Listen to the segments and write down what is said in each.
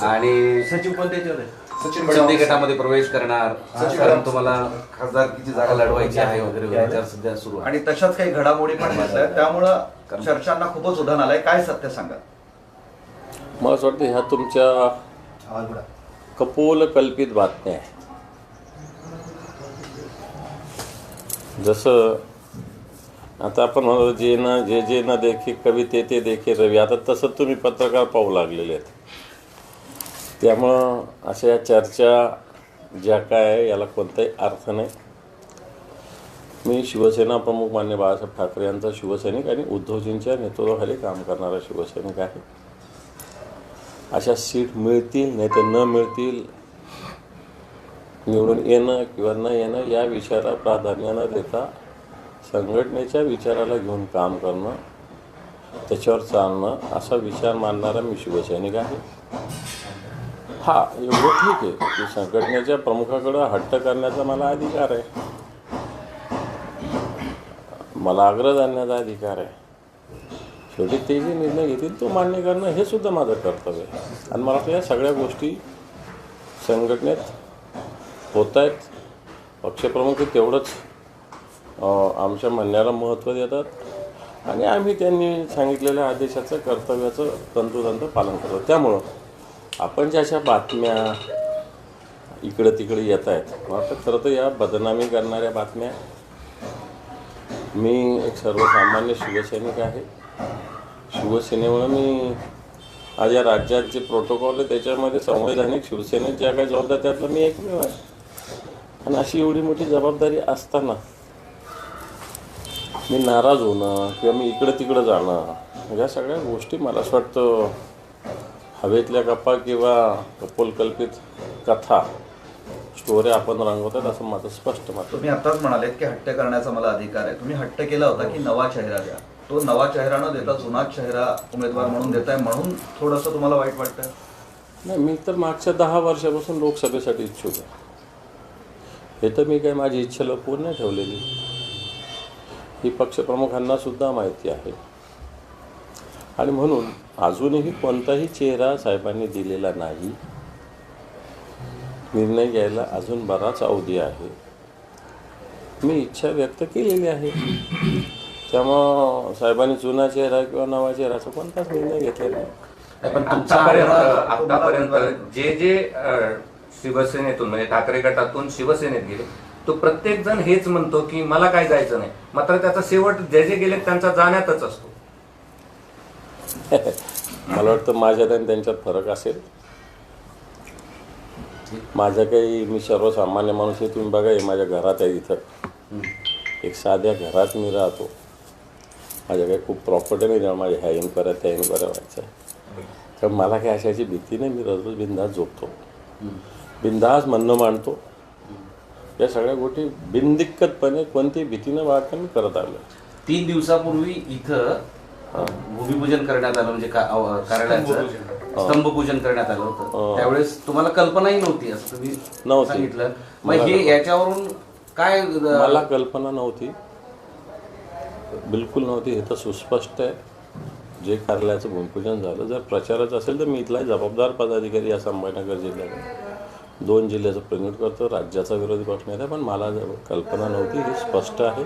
आणि सचिन पण त्याच्यावर आहे. शिंदे गटामध्ये प्रवेश करणार, कारण तुम्हाला खासदारकीची जागा लढवायची आहे वगैरे विचार सध्या सुरू आहे. आणि तशाच काही घडामोडी पण दिसल्या, त्यामुळं चर्चांना खूपच उधाण आलंय. काय सत्य सांगा? मला असं वाटतं ह्या तुमच्या कपोल कल्पित बातम्या आहे. जसं आता आपण म्हणतो जे न देखे कवी ते देखे रवी, आता तसं तुम्ही पत्रकार पाहू लागलेले आहेत. त्यामुळं अशा या चर्चा ज्या काय आहे याला कोणताही अर्थ नाही. मी शिवसेना प्रमुख मान्य बाळासाहेब ठाकरे यांचा शिवसैनिक आणि उद्धवजींच्या नेतृत्वाखाली काम करणारा शिवसैनिक आहे. अशा सीट मिळतील नाही तर न मिळतील, निवडून येणं किंवा न येणं या विचाराला प्राधान्य न देता संघटनेच्या विचाराला घेऊन काम करणं, त्याच्यावर चालणं असा विचार मानणारा मी शिवसैनिक आहे. हा, एवढं ठीक आहे की संघटनेच्या प्रमुखाकडं हट्ट करण्याचा मला अधिकार आहे, मला आग्रह धरण्याचा अधिकार आहे. शेवटी ते जे निर्णय घेतील तो मान्य करणं हे सुद्धा माझं कर्तव्य आहे. आणि मला वाटतं या सगळ्या गोष्टी संघटनेत होत आहेत. पक्षप्रमुख तेवढंच आमच्या म्हणण्याला महत्त्व देतात आणि आम्ही त्यांनी सांगितलेल्या आदेशाचं कर्तव्याचं तंतोतंत पालन करतो. त्यामुळं आपण ज्या अशा बातम्या इकडं तिकडे येत आहेत, मला वाटतं खरं तर या बदनामी करणाऱ्या बातम्या. मी एक सर्वसामान्य शिवसैनिक आहे. शिवसेनेमुळे मी आज या राज्यात जे प्रोटोकॉल आहे त्याच्यामध्ये संवैधानिक शिवसेनेत ज्या काही जबाबदारी त्यातलं मी एकमेव आहे. आणि अशी एवढी मोठी जबाबदारी असताना मी नाराज होणं किंवा मी इकडं तिकडं जाणं, या सगळ्या गोष्टी मला असं वाटतं हवेतल्या गप्पा किंवा कपोलकल्पित कथा स्टोऱ्या आपण रंगवतात असं माझं स्पष्ट मत. तुम्ही आताच म्हणालेत की हट्ट करण्याचा मला अधिकार आहे. तुम्ही हट्ट केला होता की नवा चेहरा द्या. तो नवा चेहरा न देता जुना चेहरा उमेदवार म्हणून देताय, म्हणून थोडंसं तुम्हाला वाईट वाटतं? नाही, मी तर मागच्या 10 वर्षापासून लोकसभेसाठी इच्छुक आहे. हे तर मी काही माझी इच्छा लपवून नाही ठेवलेली, ही पक्षप्रमुखांना सुद्धा माहिती आहे. आणि म्हणून अजूनही कोणताही चेहरा साहेबांनी दिलेला नाही. निर्णय घ्यायला अजून बराच अवधी आहे. मी इच्छा व्यक्त केलेली आहे. त्यामुळं साहेबांनी जुना चेहरा किंवा नवा चेहराचा कोणताच निर्णय घेतलेला नाही. पण आतापर्यंत जे शिवसेनेतून म्हणजे ठाकरे गटातून शिवसेनेत गेले, तो प्रत्येक जण हेच म्हणतो की मला काय जायचं नाही, मात्र त्याचा शेवट जे गेले त्यांचा जाण्यातच असतो. मला वाटतं माझ्यात आणि त्यांच्यात फरक असेल. माझं काही, मी सर्वसामान्य माणूस आहे. तुम्ही बघा, माझ्या घरात आहे, इथं एक साध्या घरात मी राहतो. माझ्या काही खूप प्रॉपर्टी नाही, माझ्या ह्या इन्क्वायऱ्या त्या इन्क्वायऱ्या व्हायचं आहे. तर मला काही अशाची भीती नाही. मी रोज बिंदास झोपतो, बिंदास म्हणणं मांडतो. या सगळ्या गोष्टी बिनदिक्कतपणे कोणतीही भीतीनं वाटतं मी करत आलो. 3 दिवसापूर्वी इथं भूमिपूजन करण्यात आलं, म्हणजे कार्यालयाचं स्तंभपूजन करण्यात आलं होतं. त्यावेळेस तुम्हाला कल्पनाही नव्हती असं तुम्ही सांगितलं. मग हे याच्यावरून काय? मला कल्पना नव्हती, बिलकुल नव्हती. हे तर सुस्पष्ट आहे. जे कार्यालयाचं भूमिपूजन झालं, जर प्रचाराचं असेल तर मी इथला जबाबदार पदाधिकारी या संभाजीनगर जिल्ह्यात 2 जिल्ह्याचं प्रतिनिधित्व करतो, राज्याचा विरोधी पक्षनेता. पण मला कल्पना नव्हती, हे स्पष्ट आहे.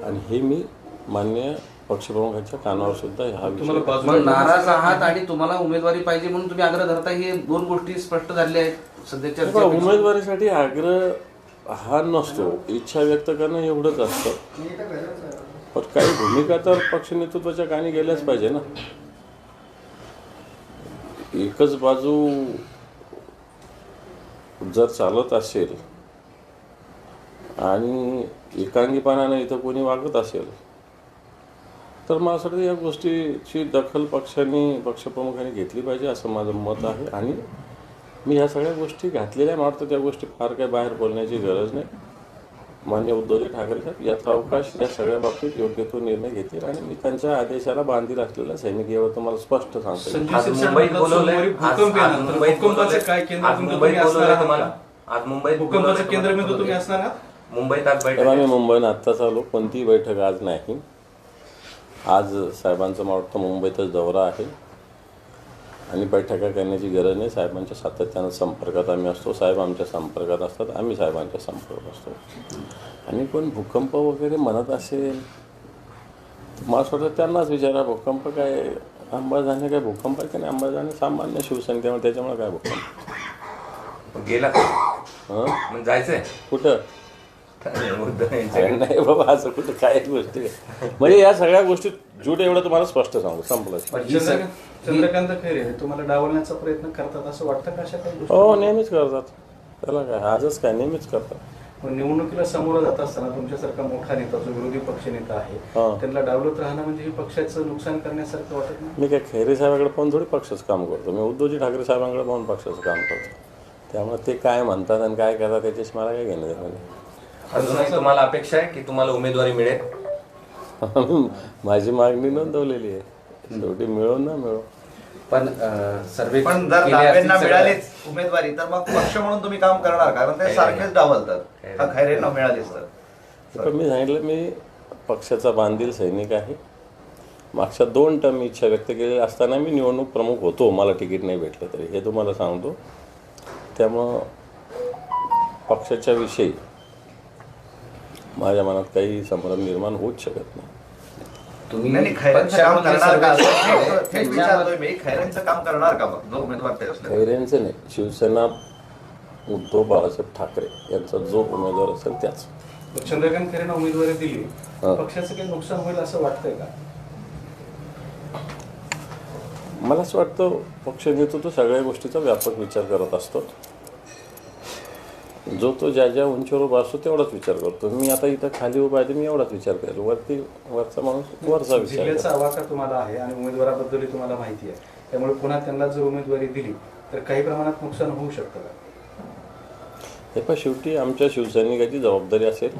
आणि हे मी मान्य पक्षप्रमुखांच्या कानावर सुद्धा हा विषय. नाराज आहात आणि तुम्हाला उमेदवारी पाहिजे म्हणून तुम्ही आग्रह धरता, हे 2 गोष्टी स्पष्ट झालेल्या आहेत सध्याच्या. उमेदवारीसाठी आग्रह हा नसतो, इच्छा व्यक्त करणं एवढंच असतं. पण काही भूमिका तर पक्ष नेतृत्वाच्या कानी गेल्याच पाहिजे ना. एकच बाजू जर चालत असेल आणि एकांगीपणाने इथं कोणी वागत असेल तर मला असं वाटतं या गोष्टीची दखल पक्षप्रमुखांनी घेतली पाहिजे असं माझं मत आहे. आणि मी ह्या सगळ्या गोष्टी घातलेल्या, मला वाटतं त्या गोष्टी फार काही बाहेर बोलण्याची गरज नाही. मान्य उद्धवजी ठाकरे साहेब यथावकाश या सगळ्या बाबतीत योग्य तो निर्णय घेतील आणि मी त्यांच्या आदेशाला बांधील असलेला सैनिक यावर तुम्हाला स्पष्ट सांगतो. मुंबईत बोलवलंय, मुंबईत आज बैठक. मी मुंबईनं आत्ताच आलो, कोणतीही बैठक आज नाही. आज साहेबांचा मला वाटतं मुंबईतच दौरा आहे. आणि बैठका करण्याची गरज नाही. साहेबांच्या सातत्यानं संपर्कात आम्ही असतो, साहेब आमच्या संपर्कात असतात, आम्ही साहेबांच्या संपर्कात असतो. आणि कोण भूकंप वगैरे म्हणत असेल तर मला असं वाटतं त्यांनाच विचारा. भूकंप काय अंबाजाने काय भूकंप आहे की नाही? अंबाजाने सामान्य शिवसैनिकामुळे, त्याच्यामुळे काय भूकंप गेला हां मग जायचंय कुठं? मुद्दा नाही बाबा, असं कुठं काय गोष्टी आहे. म्हणजे या सगळ्या गोष्टी जूट एवढं तुम्हाला स्पष्ट सांगू, संपलं. पण ही चंद्रकांत खैरे तुम्हाला डावलण्याचा प्रयत्न करतात असं वाटतं का अशा काही गोष्टी? हो, नेहमीच करतात. त्याला काय आजच काय, नेहमीच करतात. मग निवडणुकीला सामोरं जात असताना तुमच्यासारखा मोठा नेता जो विरोधी पक्ष नेता आहे हा. त्यांना डावलत राहणं म्हणजे हे पक्षाचं नुकसान करण्यासारखं वाटत नाही? मी काय खैरे साहेबांकडे पाहून थोडी पक्षाचं काम करतो. मी उद्धवजी ठाकरे साहेबांकडे पाहून पक्षाचं काम करतो. त्यामुळे ते काय म्हणतात आणि काय करतात त्याच्याशी मला काय घेणं देणं नाही. अजूनही तुम्हाला अपेक्षा आहे की तुम्हाला उमेदवारी मिळेल? माझी मागणी नोंदवलेली आहे, शेवटी मिळो ना मिळो. पण सर्वे पण जर डाव्यांना मिळालीच उमेदवारी तर मग पक्ष म्हणून तुम्ही काम करणार, कारण ते सारखेच डावलतात. हा खैरेंना मिळालीच तर. पण मी सांगितलं, मी पक्षाचा बांधील सैनिक आहे. मागच्या 2 टर्म इच्छा व्यक्त केलेली असताना मी निवडणूक प्रमुख होतो, मला तिकीट नाही भेटलं तरी, हे तुम्हाला सांगतो. त्यामुळं पक्षाच्या विषयी माझ्या मनात काही संभ्रम निर्माण होऊच शकत नाही. तुम्ही नाही, खैरेंचं काम पक्षामध्ये करणार का? सर्वे- तेच विचारतोय मी, खैरेंचं काम करणार का मग जो उमेदवार ते असले? खैरेंचं नाही, शिवसेना उद्धव बाळासाहेब ठाकरे यांचा जो उमेदवार असेल त्याच. चंद्रकांत खैरेंना उमेदवारी दिली, हा. पक्षाचं काही नुकसान होईल असं वाटतंय का? मला असं वाटतं पक्ष नेतृत्व सगळ्या गोष्टीचा व्यापक विचार करत असतो. जो तो ज्या ज्या उंचीवर उभा असतो तेवढाच विचार करतो. मी आता इथं खाली उभा आहे तर मी एवढाच विचार करेल, वरचा माणूस वरचा विचार जिल्ह्याचा करेल. आवाका तुम्हाला आहे आणि उमेदवाराबद्दलही तुम्हाला माहिती आहे, त्यामुळे पुन्हा त्यांना जर उमेदवारी दिली तर काही प्रमाणात नुकसान होऊ शकतं का? हे पण शेवटी आमच्या शिवसैनिकाची जबाबदारी असेल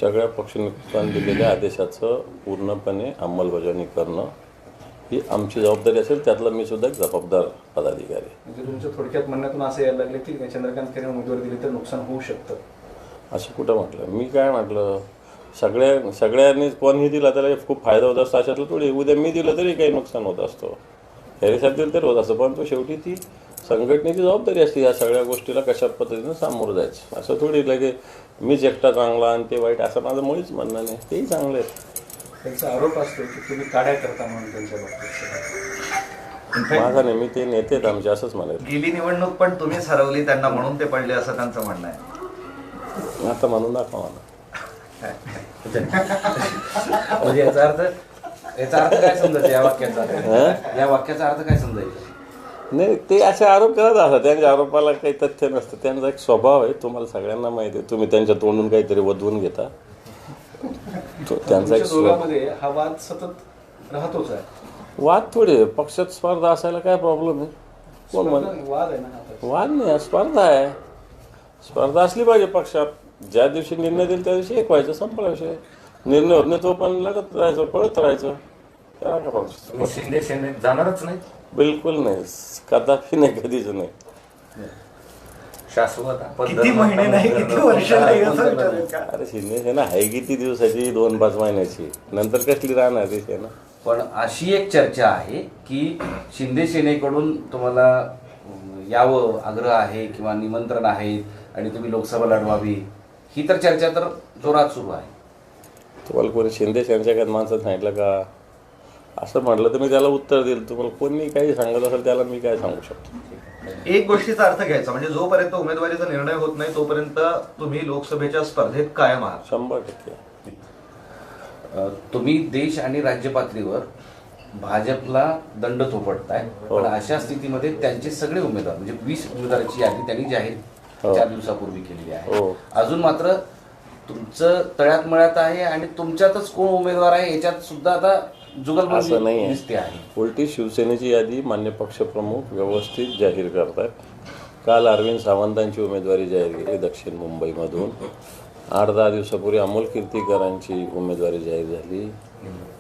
सगळ्या पक्षनेतृत्वाने दिलेल्या आदेशाचं पूर्णपणे अंमलबजावणी करणं ही आमची जबाबदारी असेल. त्यातला मी सुद्धा एक जबाबदार पदाधिकारी. म्हणजे तुमच्या थोडक्यात म्हणण्यातून असं यायला लागले की चंद्रकांत खैरे उमेदवारी दिली तर नुकसान होऊ शकतं असं कुठं म्हटलं? मी काय म्हटलं, सगळ्यांनी कोणीही दिला त्याला खूप फायदा होत असतो अशातलं थोडी. उद्या मी दिलं तरी काही नुकसान होत असतो, खैरेसाहेब दिलं तरी होत असतं. परंतु शेवटी ती संघटनेची जबाबदारी असते या सगळ्या गोष्टीला कशा पद्धतीनं सामोरं जायचं. असं थोडी लगे मीच एकटा चांगला आणि ते वाईट असं माझं मुळीच म्हणणं नाही. तेही चांगले आहेत. त्यांचा आरोप असतो की तुम्ही काड्या करता म्हणून त्यांच्या बाबतीत. माझा नाही, मी ते नेते आहेत आमचे असंच म्हणाले. गेली निवडणूक पण तुम्हीच हरवली त्यांना, म्हणून ते पडले असं त्यांचं म्हणणं आहे. आता म्हणून दाखवा मला. म्हणजे याचा अर्थ काय समजायचं या वाक्याचा? या वाक्याचा अर्थ काय समजायचा? नाही, ते असे आरोप करत असतात. त्यांच्या आरोपाला काही तथ्य नसतं. त्यांचा एक स्वभाव आहे, तुम्हाला सगळ्यांना माहिती आहे. तुम्ही त्यांच्या तोंडून काहीतरी वधवून घेता. त्यांचा एक दोघांमध्ये हा वाद सतत राहतोच आहे. वाद थोडे, पक्षात स्पर्धा असायला काय प्रॉब्लेम आहे? कोण म्हण वाद आहे ना हा. वाद नाही, स्पर्धा आहे. स्पर्धा असली पाहिजे पक्षात. ज्या दिवशी निर्णय देईल त्या दिवशी एक व्हायचं, संपला विषय. निर्णय होत नाही तो पण लढत राहायचं, पळत राहायचं. काय का पक्ष? तुम्ही शिंदे सेनेत जाणारच नाही? बिलकुल नाही, कदापि नाही, कधीच नाही. शाश्वत आपण किती महिने नाही, किती वर्ष नाही असं विचारेल का? अरे शिंदे सेना आहे किती दिवसाची? 2-5 महिन्याची. नंतर कसली राहणार ती सेना? पण अशी एक चर्चा आहे की शिंदे सेनेकडून तुम्हाला यावं आग्रह आहे किंवा निमंत्रण आहे आणि तुम्ही लोकसभा लढवावी, ही तर चर्चा तर जोरात सुरू आहे. तुम्हाला कोणी शिंदे सेनेच्या माणसात सांगितलं का? असं म्हटलं तर मी त्याला उत्तर देईल. तुम्हाला कोणी काही सांगत असेल त्याला मी काय सांगू शकतो? एक गोष्टीचा अर्थ घ्यायचा, म्हणजे जोपर्यंत उमेदवारीचा निर्णय होत नाही तोपर्यंत तुम्ही लोकसभेच्या स्पर्धेत कायम आहात. 100%. तुम्ही देश आणि राज्य पातळीवर भाजपला दंड थोपटताय, पण अशा स्थितीमध्ये त्यांचे सगळे उमेदवार म्हणजे 20 उमेदवारांची यादी त्यांनी जाहीर 4 दिवसापूर्वी केलेली आहे. अजून मात्र तुमचं तळ्यात मळ्यात आहे आणि तुमच्यातच कोण उमेदवार आहे याच्यात सुद्धा आता जुगलबंदी असं नाही दिसते आहे. उलटी शिवसेनेची यादी मान्य पक्षप्रमुख व्यवस्थित जाहीर करतात. काल अरविंद सावंतांची उमेदवारी जाहीर केली दक्षिण मुंबईमधून. 8-10 दिवसापूर्वी अमोल कीर्तीकरांची उमेदवारी जाहीर झाली.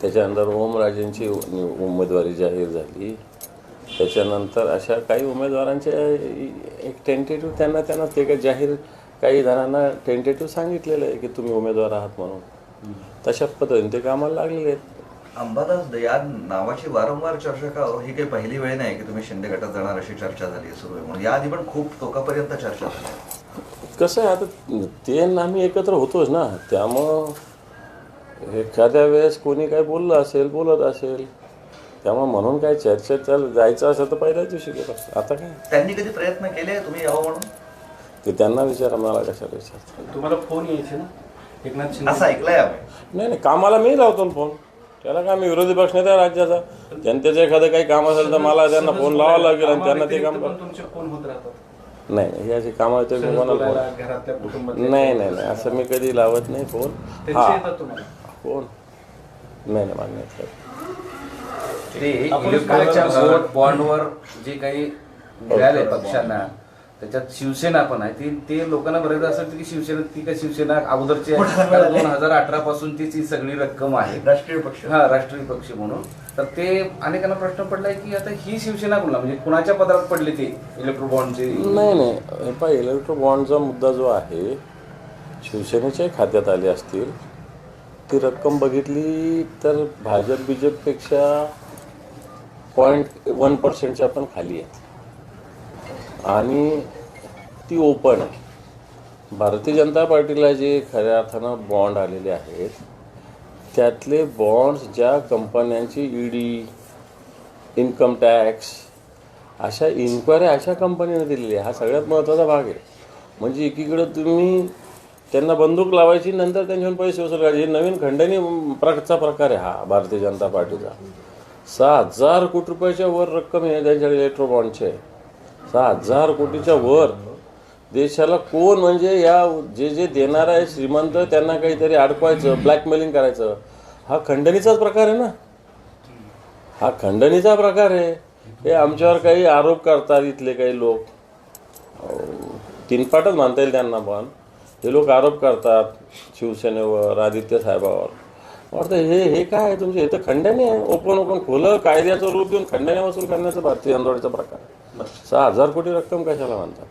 त्याच्यानंतर ओमराजेंची उमेदवारी जाहीर झाली. त्याच्यानंतर अशा काही उमेदवारांचे एक टेंटेटिव्ह त्यांना ते काय जाहीर, काही जणांना टेंटेटिव्ह सांगितलेलं आहे की तुम्ही उमेदवार आहात म्हणून. तशा पद्धतीने ते कामाला लागलेले आहेत. अंबादास या नावाची वारंवार चर्चा का हो? ही काही पहिली वेळ नाही की तुम्ही शिंदे गटात जाणार अशी चर्चा झाली सुरू आहे म्हणून. याआधी पण खूप टोकापर्यंत चर्चा झाली. कसं आहे आता ते आणि आम्ही एकत्र होतोच ना, त्यामुळं एखाद्या वेळेस कोणी काय बोललं असेल, बोलत असेल, त्यामुळे म्हणून काय चर्चेत जायचं असेल तर पहिल्याच दिवशी गेलो. आता काय त्यांनी कधी प्रयत्न केले तुम्ही यावं म्हणून? ते त्यांना विचारा, मला कशाला विचारतात. तुम्हाला फोन यायचे ना एकनाथ शिंदे? असं ऐकलंय आम्ही. नाही कामाला मी लावतो ना फोन. त्याला काय, मी विरोधी पक्ष नाही त्या राज्याचा. जनतेचं एखादं काही काम असेल तर मला त्यांना फोन लावावा लागेल आणि त्यांना ते काम पण तुमचे फोन होत राहतात नाही ही अशी कामं ते कोणाला बोलायला, फोन घरातल्या कुटुंबात नाही असं मी कधी लावत नाही फोन. त्यांचे येतात तुम्हाला? फोन नाही मान्य आहे. ते इलेक्ट्रॉनिकच्या वोट बॉन्डवर जे काही मिळाले पक्षांना, त्याच्यात शिवसेना पण आहे. ते लोकांना बरेचदा असं वाटतं की शिवसेना, ती काय शिवसेना अगोदरची 2018 पासून ती सगळी रक्कम आहे राष्ट्रीय पक्ष. हा, राष्ट्रीय पक्ष म्हणून. तर ते अनेकांना प्रश्न पडलाय की आता ही शिवसेना कुणाला, म्हणजे कुणाच्या पदरात पडले ते इलेक्ट्रो बॉन्डचे? नाही हे पहा, इलेक्ट्रो बॉन्डचा मुद्दा जो आहे शिवसेनेच्याही खात्यात आले असतील. ती रक्कम बघितली तर भाजप बीजेपीपेक्षा 0.1% पण खाली आहे आणि ती ओपन आहे. भारतीय जनता पार्टीला जे खऱ्या अर्थानं बॉन्ड आलेले आहेत त्यातले बॉन्ड्स ज्या कंपन्यांची ईडी, इन्कम टॅक्स अशा इन्क्वायरी अशा कंपनीने दिलेली आहे. हा सगळ्यात महत्त्वाचा भाग आहे. म्हणजे एकीकडे तुम्ही त्यांना बंदूक लावायची, नंतर त्यांच्याकडून पैसे वसूल करायचे. हे नवीन खंडणी प्रकार आहे हा भारतीय जनता पार्टीचा. 6,000 कोटी रुपयाच्या वर रक्कम आहे त्यांच्याकडे इलेक्ट्रो बॉन्डचे. 6,000 कोटीच्या वर. देशाला कोण म्हणजे या जे देणार आहे श्रीमंत त्यांना काहीतरी अडकवायचं, ब्लॅकमेलिंग करायचं, हा खंडणीचाच प्रकार आहे ना. हा खंडणीचा प्रकार आहे. हे आमच्यावर काही आरोप करतात इथले काही लोक, तीनपाटच मानता येईल त्यांना, पण हे लोक आरोप करतात शिवसेनेवर, आदित्य साहेबावर. वाटतं हे काय आहे तुमचे? हे तर खंडणी आहे. ओपन खुलं कायद्याचं रूप देऊन खंडण्या वसूल करण्याचा भारतीय जनता पार्टीचा प्रकार आहे. 6,000 कोटी रक्कम कशाला म्हणतात?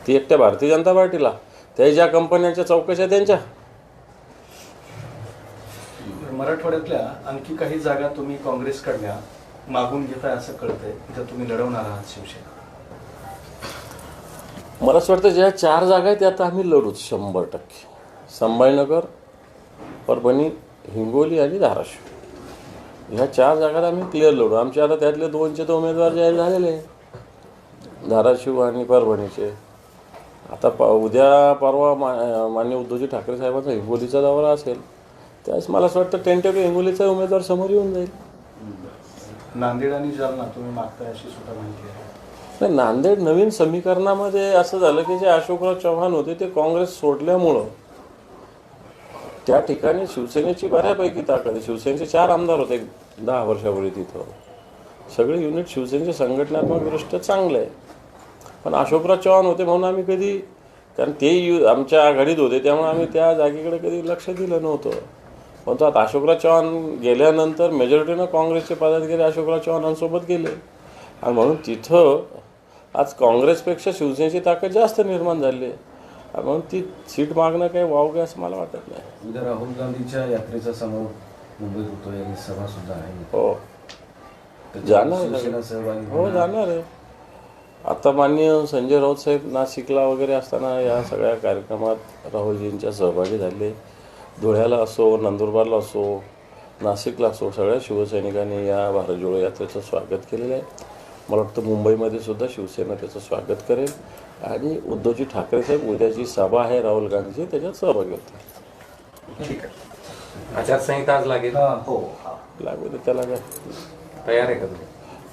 ती एकट्या भारतीय जनता पार्टीला, त्या ज्या कंपन्यांच्या चौकशा त्यांच्या. मराठवाड्यातल्या आणखी काही जागा तुम्ही काँग्रेसकडल्या मागून घेताय असं कळतंय, तिथं तुम्ही लढवणार आहात शिवसेना. मला असं वाटतं ज्या 4 जागा आहेत त्यात आम्ही लढूच 100%. संभाजीनगर, परभणी, हिंगोली आणि धाराशिव, ह्या 4 जागात आम्ही क्लिअर लढू. आमचे आता त्यातले 2चे तर उमेदवार जाहीर झालेले आहे, धाराशिव आणि परभणीचे. आता उद्या परवा माननीय उद्धवजी ठाकरे साहेबांचा हिंगोलीचा दौरा असेल, त्यावेळेस मला असं वाटतं टेंटेटिव्ह हिंगोलीचा उमेदवार समोर येऊन जाईल. नांदेड आणि जालना तुम्ही मागताय अशी सुद्धा माहिती आहे. नाही, नांदेड नवीन समीकरणामध्ये असं झालं की जे अशोकराव चव्हाण होते ते काँग्रेस सोडल्यामुळं त्या ठिकाणी शिवसेनेची बऱ्यापैकी ताकद आहे. शिवसेनेचे 4 आमदार होते 10 वर्षापूर्वी तिथं. सगळे युनिट शिवसेनेचे संघटनात्मकदृष्ट्या चांगले आहे. पण अशोकराव चव्हाण होते म्हणून आम्ही कधी, कारण ते आमच्या आघाडीत होते त्यामुळे आम्ही त्या जागेकडे कधी लक्ष दिलं नव्हतं. पण आता अशोकराव चव्हाण गेल्यानंतर मेजॉरिटीनं काँग्रेसचे पदाधिकारी अशोकराव चव्हाणांसोबत गेले आणि म्हणून तिथं आज काँग्रेसपेक्षा शिवसेनेची ताकद जास्त निर्माण झाली आहे. म्हणून ती सीट मागणं काही वावगं असं मला वाटत नाही. उद्या राहुल गांधीच्या यात्रेचा समोर मुंबईत होतो, याची सभा सुद्धा आहे. हो जाणार, हो जाणार आहे. आता माननीय संजय राऊत साहेब नाशिकला वगैरे असताना या सगळ्या कार्यक्रमात राहुलजींच्या सहभागी झाले. धुळ्याला असो, नंदुरबारला असो, नाशिकला असो, सगळ्या शिवसैनिकांनी या भारत जोडो यात्रेचं स्वागत केलेलं आहे. मला वाटतं मुंबईमध्ये सुद्धा शिवसेना त्याचं स्वागत करेल आणि उद्धवजी ठाकरे साहेब उद्याची सभा आहे राहुल गांधीची, त्याच्यात सहभागी होतील. आचारसंहिता आज लागेल. हो. लागू दे, त्याला काय तयार आहे का तुम्ही?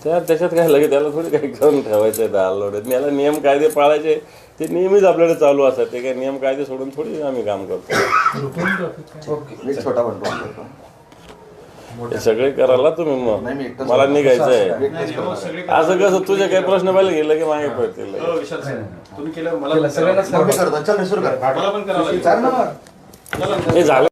त्याच्यात काय लगेच त्याला थोडी काही करून ठेवायचं आहे डाललोडत. याला नियम कायदे पाळायचे, ते नेहमीच आपल्याकडे चालू असतात. ते काय नियम कायदे सोडून थोडी आम्ही काम करतो. एक छोटा बनतो. हे सगळे करायला तुम्ही, मग मला निघायचं आहे. असं कसं तुझे काही प्रश्न पाहिले गेलं की मागे पडतील. तुम्ही केल्यावर मला सगळ्यांना हे झालं.